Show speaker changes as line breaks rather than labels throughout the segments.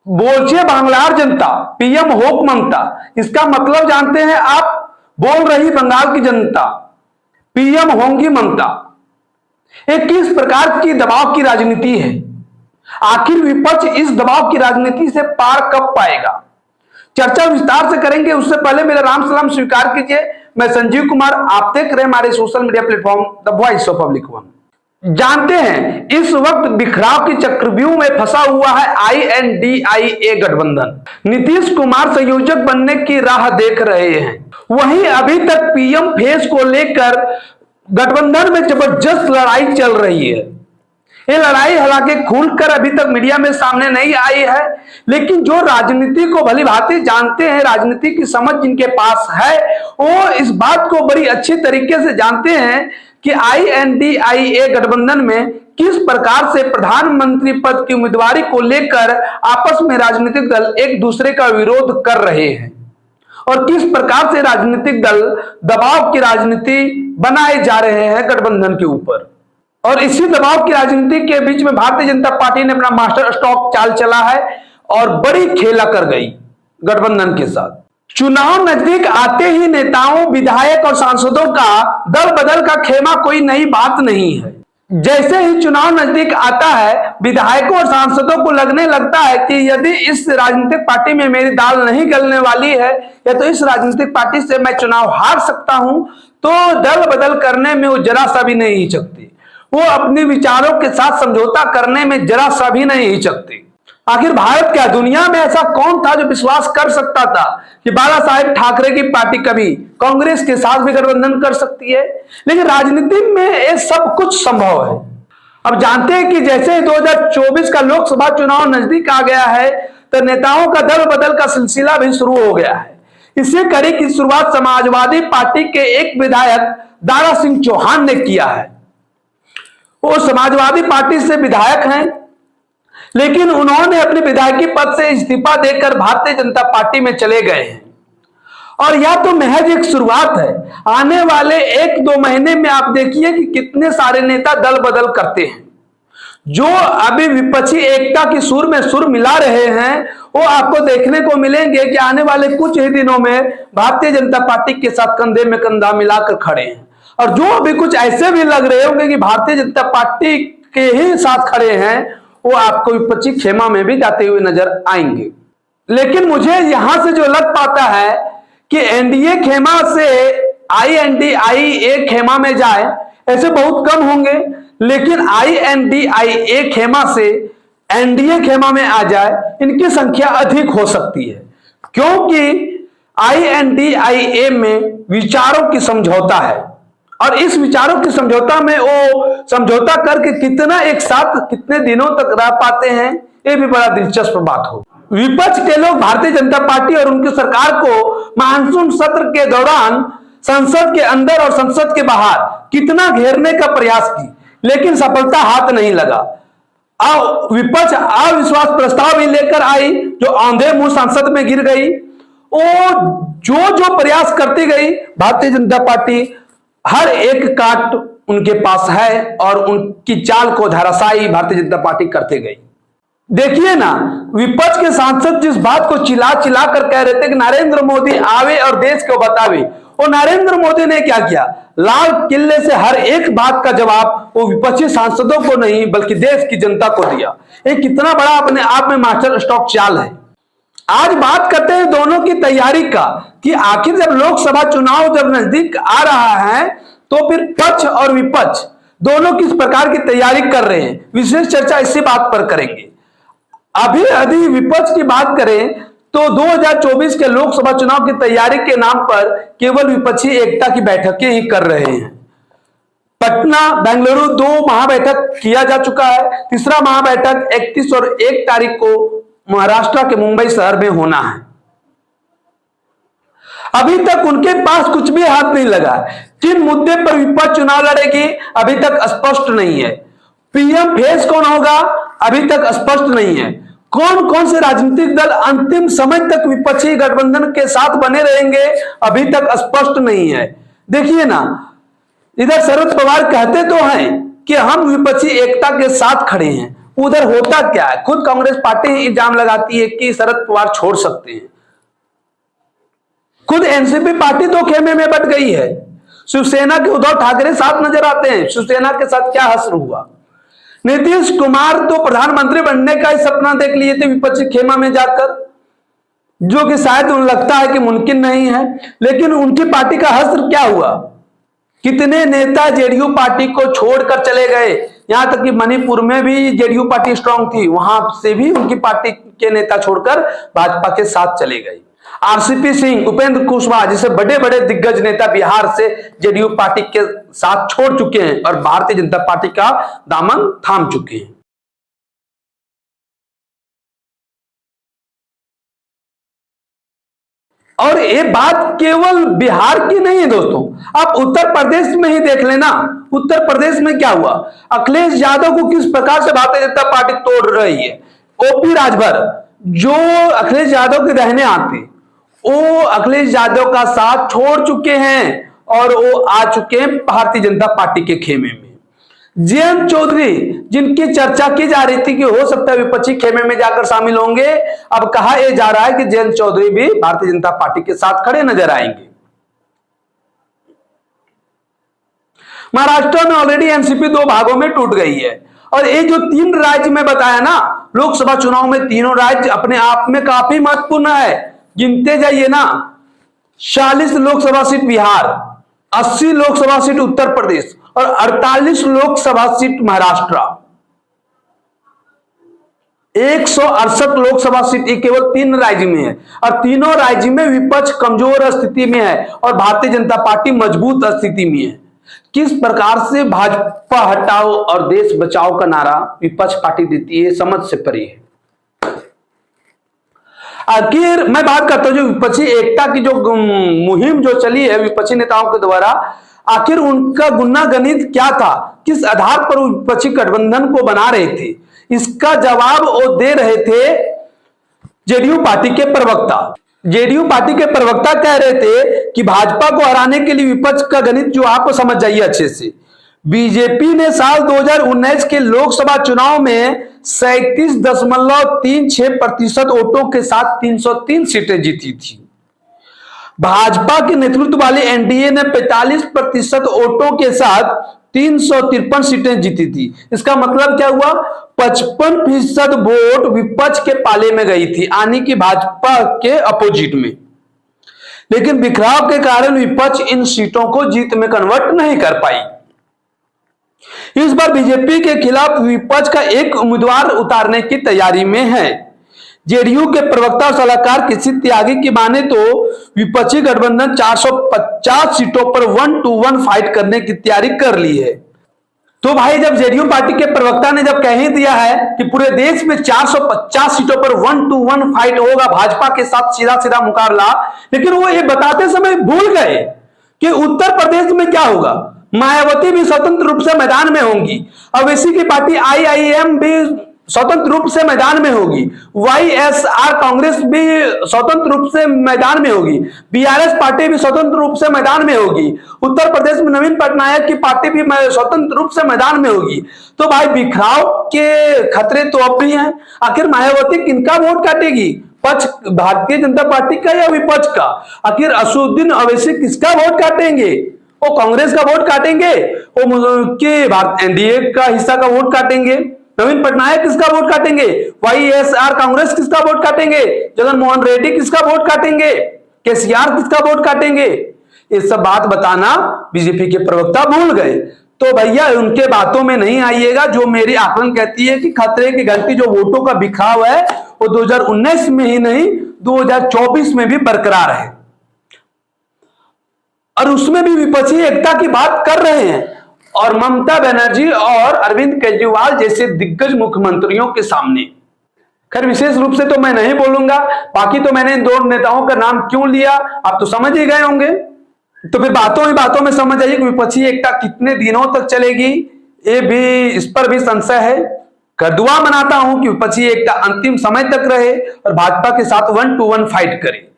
बोलचे बांग्लार जनता, PM होक ममता। इसका मतलब जानते हैं आप? बोल रही बंगाल की जनता, पीएम होंगी ममता। ये किस प्रकार की दबाव की राजनीति है? आखिर विपक्ष इस दबाव की राजनीति से पार कब पाएगा? चर्चा विस्तार से करेंगे। उससे पहले मेरा राम सलाम स्वीकार कीजिए। मैं संजीव कुमार, आप देख रहे हैं हमारे social media platform the voice of public one. जानते हैं इस वक्त बिखराव के चक्रव्यूह में फंसा हुआ है INDIA गठबंधन। नीतीश कुमार संयोजक बनने की राह देख रहे हैं। वहीं अभी तक पीएम फेस को लेकर गठबंधन में जबरदस्त लड़ाई चल रही है। ये लड़ाई हालांकि खुलकर अभी तक मीडिया में सामने नहीं आई है, लेकिन जो राजनीति को भली भांति जानते हैं, राजनीति की समझ जिनके पास है, वो इस बात को बड़ी अच्छी तरीके से जानते हैं कि INDIA गठबंधन में किस प्रकार से प्रधानमंत्री पद की उम्मीदवारी को लेकर आपस में राजनीतिक दल एक दूसरे का विरोध कर रहे हैं और किस प्रकार से राजनीतिक दल दबाव की राजनीति बनाए जा रहे हैं गठबंधन के ऊपर। और इसी दबाव की राजनीति के बीच में भारतीय जनता पार्टी ने अपना मास्टर स्ट्रोक चाल चला है और बड़ी खेला कर गई गठबंधन के साथ। चुनाव नजदीक आते ही नेताओं, विधायक और सांसदों का दल बदल का खेमा कोई नई बात नहीं है। जैसे ही चुनाव नजदीक आता है, विधायकों और सांसदों को लगने लगता है कि यदि इस राजनीतिक पार्टी में मेरी दाल नहीं गलने वाली है या तो इस राजनीतिक पार्टी से मैं चुनाव हार सकता हूं, तो दल बदल करने में वो जरा सा भी नहीं हिचकती। वो अपने विचारों के साथ समझौता करने में जरा सा भी नहीं हिचकती। आखिर भारत क्या, दुनिया में ऐसा कौन था जो विश्वास कर सकता था कि बाला साहेब ठाकरे की पार्टी कभी कांग्रेस के साथ भी गठबंधन कर सकती है? लेकिन राजनीति में ये सब कुछ संभव है। अब जानते हैं कि जैसे 2024 का लोकसभा चुनाव नजदीक आ गया है, तो नेताओं का दल बदल का सिलसिला भी शुरू हो गया है। इसी कड़ी की शुरुआत समाजवादी पार्टी के एक विधायक दारा सिंह चौहान ने किया है। वो समाजवादी पार्टी से विधायक हैं, लेकिन उन्होंने अपने विधायकी पद से इस्तीफा देकर भारतीय जनता पार्टी में चले गए हैं। और यह तो महज एक शुरुआत है। आने वाले 1-2 महीने में आप देखिए कि कितने सारे नेता दल बदल करते हैं। जो अभी विपक्षी एकता की सुर में सुर मिला रहे हैं, वो आपको देखने को मिलेंगे कि आने वाले कुछ ही दिनों में भारतीय जनता पार्टी के साथ कंधे में कंधा मिलाकर खड़े हैं। और जो अभी कुछ ऐसे भी लग रहे होंगे कि भारतीय जनता पार्टी के ही साथ खड़े हैं, वो आपको विपक्षी खेमा में भी जाते हुए नजर आएंगे। लेकिन मुझे यहां से जो लग पाता है कि एनडीए खेमा से INDIA खेमा में जाए, ऐसे बहुत कम होंगे। लेकिन INDIA खेमा से एनडीए खेमा में आ जाए, इनकी संख्या अधिक हो सकती है, क्योंकि INDIA में विचारों की समझौता है। और इस विचारों की समझौता में वो समझौता करके कितना एक साथ कितने दिनों तक रह पाते हैं, ये भी बड़ा दिलचस्प बात हो। विपक्ष के लोग भारतीय जनता पार्टी और उनकी सरकार को मानसून सत्र के दौरान संसद के अंदर और संसद के बाहर कितना घेरने का प्रयास की, लेकिन सफलता हाथ नहीं लगा। विपक्ष अविश्वास प्रस्ताव भी लेकर आई, जो औंधे मुंह संसद में गिर गई। और जो प्रयास करती गई, भारतीय जनता पार्टी हर एक काट उनके पास है और उनकी चाल को धराशायी भारतीय जनता पार्टी करते गई। देखिए ना, विपक्ष के सांसद जिस बात को चिल्ला चिल्ला कर कह रहे थे कि नरेंद्र मोदी आवे और देश को बतावे, और नरेंद्र मोदी ने क्या किया? लाल किले से हर एक बात का जवाब वो विपक्षी सांसदों को नहीं बल्कि देश की जनता को दिया। ये कितना बड़ा अपने आप में मास्टर स्ट्रोक चाल है। आज बात करते हैं दोनों की तैयारी का, कि आखिर जब लोकसभा चुनाव जब नजदीक आ रहा है, तो फिर पक्ष और विपक्ष दोनों किस प्रकार की तैयारी कर रहे हैं। विशेष चर्चा इसी बात पर करेंगे। अभी विपक्ष की बात करें तो 2024 के लोकसभा चुनाव की तैयारी के नाम पर केवल विपक्षी एकता की बैठकें ही कर रहे हैं। पटना, बेंगलुरु 2 महाबैठक किया जा चुका है। तीसरा महाबैठक 31 और 1 तारीख को महाराष्ट्र के मुंबई शहर में होना है। अभी तक उनके पास कुछ भी हाथ नहीं लगा। किन मुद्दे पर विपक्ष चुनाव लड़ेगी अभी तक स्पष्ट नहीं है। पीएम फेस कौन होगा अभी तक स्पष्ट नहीं है। कौन कौन से राजनीतिक दल अंतिम समय तक विपक्षी गठबंधन के साथ बने रहेंगे अभी तक स्पष्ट नहीं है। देखिए ना, इधर शरद पवार कहते तो हैं कि हम विपक्षी एकता के साथ खड़े हैं, उधर होता क्या है, खुद कांग्रेस पार्टी इल्जाम लगाती है कि शरद पवार छोड़ सकते हैं। खुद एनसीपी पार्टी दो खेमे में बट गई है। शिवसेना के उद्धव ठाकरे साथ नजर आते हैं, शिवसेना के साथ क्या हश्र हुआ। नीतीश कुमार तो प्रधानमंत्री बनने का ही सपना देख लिए थे विपक्षी खेमा में जाकर, जो कि शायद उन्हें लगता है कि मुमकिन नहीं है, लेकिन उनकी पार्टी का हश्र क्या हुआ। कितने नेता जेडीयू पार्टी को छोड़कर चले गए, यहां तक कि मणिपुर में भी जेडीयू पार्टी स्ट्रांग थी, वहां से भी उनकी पार्टी के नेता छोड़कर भाजपा के साथ चले गए। आरसीपी सिंह, उपेंद्र कुशवाहा जैसे बड़े बड़े दिग्गज नेता बिहार से जेडीयू पार्टी के साथ छोड़ चुके हैं और भारतीय जनता पार्टी का दामन थाम चुके हैं। और ये बात केवल बिहार की नहीं है दोस्तों, आप उत्तर प्रदेश में ही देख लेना। उत्तर प्रदेश में क्या हुआ, अखिलेश यादव को किस प्रकार से भारतीय जनता पार्टी तोड़ रही है। ओपी राजभर जो अखिलेश यादव के रहने आते, वो अखिलेश यादव का साथ छोड़ चुके हैं और वो आ चुके हैं भारतीय जनता पार्टी के खेमे में। जयंत चौधरी जिनकी चर्चा की जा रही थी कि हो सकता है विपक्षी खेमे में जाकर शामिल होंगे, अब कहा यह जा रहा है कि जयंत चौधरी भी भारतीय जनता पार्टी के साथ खड़े नजर आएंगे। महाराष्ट्र में ऑलरेडी एनसीपी दो भागों में टूट गई है और ये जो 3 राज्य में बताया ना, लोकसभा चुनाव में तीनों राज्य अपने आप में काफी महत्वपूर्ण है। गिनते जाइए ना, 40 लोकसभा सीट बिहार, 80 लोकसभा सीट उत्तर प्रदेश और 48 लोकसभा सीट महाराष्ट्र, 168 लोकसभा सीट केवल 3 राज्य में है और तीनों राज्य में विपक्ष कमजोर स्थिति में है और भारतीय जनता पार्टी मजबूत स्थिति में है। किस प्रकार से भाजपा हटाओ और देश बचाओ का नारा विपक्ष पार्टी देती है, समझ से परे है। आखिर मैं बात करता हूं जो विपक्षी एकता की जो मुहिम जो चली है विपक्षी नेताओं के द्वारा, आखिर उनका गुन्ना गणित क्या था, किस आधार पर विपक्षी गठबंधन को बना रहे थे, इसका जवाब वो दे रहे थे जेडीयू पार्टी के प्रवक्ता। जेडीयू पार्टी के प्रवक्ता कह रहे थे कि भाजपा को हराने के लिए विपक्ष का गणित जो आप समझ जाइए अच्छे से, बीजेपी ने साल 2019 के लोकसभा चुनाव में 37.36% वोटों के साथ 303 सीटें जीती थी। भाजपा के नेतृत्व वाली एनडीए ने 45% वोटों के साथ 353 सीटें जीती थी। इसका मतलब क्या हुआ, 55% वोट विपक्ष के पाले में गई थी, यानी कि भाजपा के अपोजिट में। लेकिन बिखराव के कारण विपक्ष इन सीटों को जीत में कन्वर्ट नहीं कर पाई। इस बार बीजेपी के खिलाफ विपक्ष का एक उम्मीदवार उतारने की तैयारी में है। जेडीयू के प्रवक्ता सलाहकार किसी त्यागी की माने तो विपक्षी गठबंधन 450 सीटों पर 1-to-1 फाइट करने की तैयारी कर ली है। तो भाई जब जेडीयू पार्टी के प्रवक्ता ने जब कह ही दिया है कि पूरे देश में 450 सीटों पर 1-to-1 फाइट होगा, भाजपा के साथ सीधा सीधा मुकाबला, लेकिन वो ये बताते समय भूल गए कि उत्तर प्रदेश में क्या होगा। मायावती भी स्वतंत्र रूप से मैदान में होंगी, ओवैसी की पार्टी आईआईएम भी स्वतंत्र रूप से मैदान में होगी, वाईएसआर कांग्रेस भी स्वतंत्र रूप से मैदान में होगी, बीआरएस पार्टी भी स्वतंत्र रूप से मैदान में होगी, उत्तर प्रदेश में नवीन पटनायक की पार्टी भी स्वतंत्र रूप से मैदान में होगी। तो भाई बिखराव के खतरे तो अब भी हैं। आखिर मायावती किनका वोट काटेगी, पक्ष भारतीय जनता पार्टी का या विपक्ष का? आखिर असदुद्दीन ओवैसी किसका वोट काटेंगे? वो कांग्रेस का वोट काटेंगे, वो एनडीए का हिस्सा का वोट काटेंगे? नवीन पटनायक किसका वोट काटेंगे? वाईएसआर कांग्रेस किसका वोट काटेंगे? जगनमोहन रेड्डी किसका वोट काटेंगे? केसीआर किसका वोट काटेंगे? ये सब बात बताना बीजेपी के प्रवक्ता भूल गए। तो भैया उनके बातों में नहीं आइएगा। जो मेरी आकलन कहती है कि खतरे की घंटी जो वोटों का बिखराव है वो 2019 में ही नहीं 2024 में भी बरकरार है और उसमें भी विपक्षी एकता की बात कर रहे हैं। और ममता बनर्जी और अरविंद केजरीवाल जैसे दिग्गज मुख्यमंत्रियों के सामने, खैर विशेष रूप से तो मैं नहीं बोलूंगा, बाकी तो मैंने इन दो नेताओं का नाम क्यों लिया आप तो समझ ही गए होंगे। तो फिर बातों ही बातों में समझ आइए कि विपक्षी एकता कितने दिनों तक चलेगी, ये भी इस पर भी संशय है। दुआ मनाता हूं कि विपक्षी एकता अंतिम समय तक रहे और भाजपा के साथ 1-to-1 फाइट करे।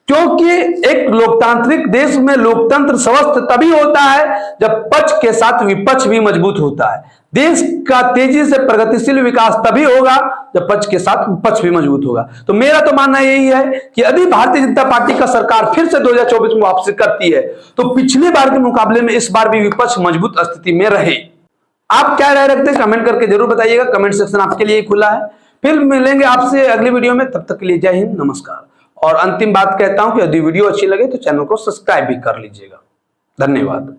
क्योंकि एक लोकतांत्रिक देश में लोकतंत्र स्वस्थ तभी होता है जब पक्ष के साथ विपक्ष भी मजबूत होता है। देश का तेजी से प्रगतिशील विकास तभी होगा जब पक्ष के साथ विपक्ष भी मजबूत होगा। तो मेरा तो मानना यही है कि यदि भारतीय जनता पार्टी का सरकार फिर से 2024 में वापसी करती है तो पिछली बार के मुकाबले में इस बार भी विपक्ष मजबूत स्थिति में रहे। आप क्या राय रखते हैं कमेंट करके जरूर बताइएगा। कमेंट सेक्शन आपके लिए खुला है। फिर मिलेंगे आपसे अगली वीडियो में, तब तक के लिए जय हिंद, नमस्कार। और अंतिम बात कहता हूं कि यदि वीडियो अच्छी लगे तो चैनल को सब्सक्राइब भी कर लीजिएगा। धन्यवाद।